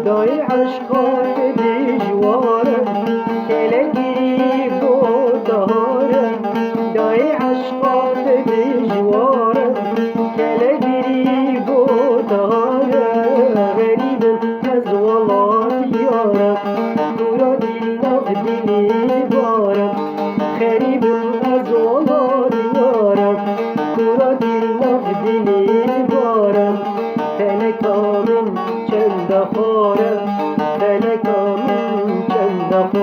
دای عشقات دجوارم کلگی بودارم دای عشقات دجوارم کلگی بودارم غریبم از ولات یارم دورا دل ناف دلی بارم غریبم از ولات یارم دورا دل ناف دلی بارم فلکامن چند خورم فلکامن چند خورم